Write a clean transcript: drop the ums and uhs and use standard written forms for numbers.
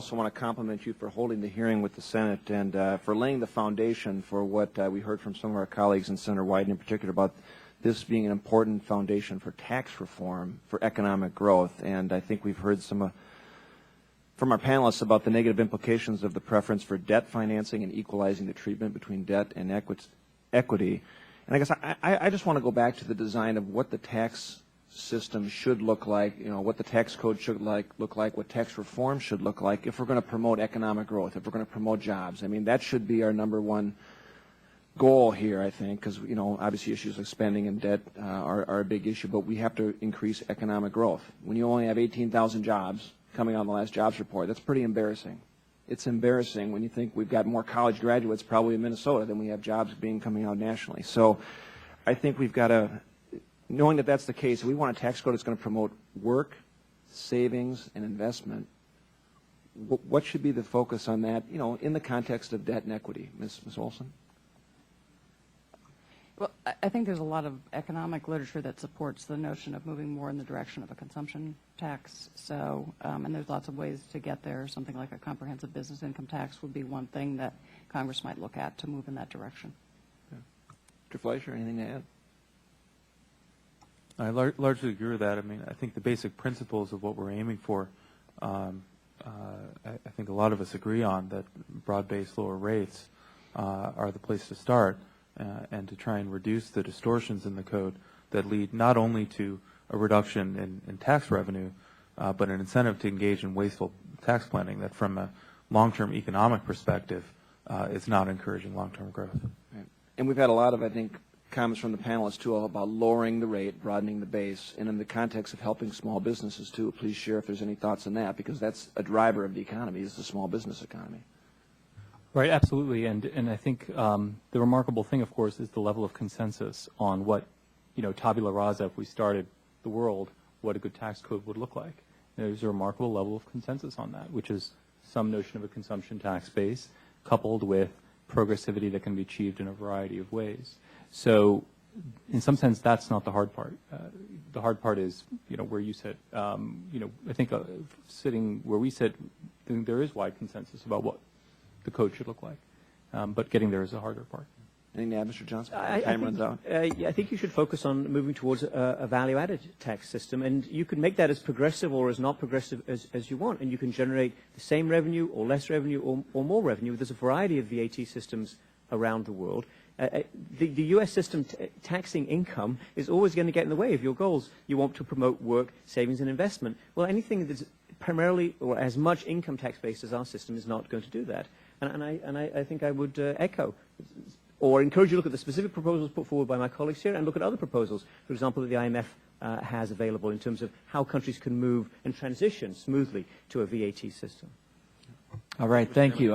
I also want to compliment you for holding the hearing with the Senate and for laying the foundation for what we heard from some of our colleagues, and Senator Wyden in particular, about this being an important foundation for tax reform for economic growth. And I think we've heard some from our panelists about the negative implications of the preference for debt financing and equalizing the treatment between debt and equity. And I guess I just want to go back to the design of what the tax system should look like, what the tax code should look like, what tax reform should look like if we're going to promote economic growth, if we're going to promote jobs. I mean, that should be our number one goal here, I think, because, obviously issues like spending and debt are a big issue, but we have to increase economic growth. When you only have 18,000 jobs coming on the last jobs report, that's pretty embarrassing. It's embarrassing when you think we've got more college graduates probably in Minnesota than we have jobs coming out nationally. So I think we've got to, knowing that that's the case, we want a tax code that's going to promote work, savings, and investment. What should be the focus on that, in the context of debt and equity? Ms. Olson? Well, I think there's a lot of economic literature that supports the notion of moving more in the direction of a consumption tax. So, and there's lots of ways to get there. Something like a comprehensive business income tax would be one thing that Congress might look at to move in that direction. Yeah. Mr. Fleischer, anything to add? I largely agree with that. I mean, I think the basic principles of what we're aiming for, I think a lot of us agree on, that broad-based lower rates are the place to start, and to try and reduce the distortions in the code that lead not only to a reduction in tax revenue, but an incentive to engage in wasteful tax planning that from a long-term economic perspective is not encouraging long-term growth. Right. And we've had a lot of, I think, comments from the panelists, too, about lowering the rate, broadening the base, and in the context of helping small businesses, too. Please share if there's any thoughts on that, because that's a driver of the economy, is the small business economy. Right, absolutely, and I think the remarkable thing, of course, is the level of consensus on what, tabula rasa, if we started the world, what a good tax code would look like. There's a remarkable level of consensus on that, which is some notion of a consumption tax base coupled with progressivity that can be achieved in a variety of ways. So, in some sense, that's not the hard part. The hard part is, where you sit. I think sitting where we sit, there is wide consensus about what the code should look like, but getting there is the harder part. Anything to add, Mr. Johnson? Time runs out. I think you should focus on moving towards a value-added tax system, and you can make that as progressive or as not progressive as you want, and you can generate the same revenue or less revenue or more revenue. There's a variety of VAT systems around the world. The U.S. system taxing income is always going to get in the way of your goals. You want to promote work, savings, and investment. Well, anything that's primarily or as much income tax based as our system is not going to do that. And I think I would echo or encourage you to look at the specific proposals put forward by my colleagues here and look at other proposals, for example, that the IMF has available in terms of how countries can move and transition smoothly to a VAT system. All right, thank you.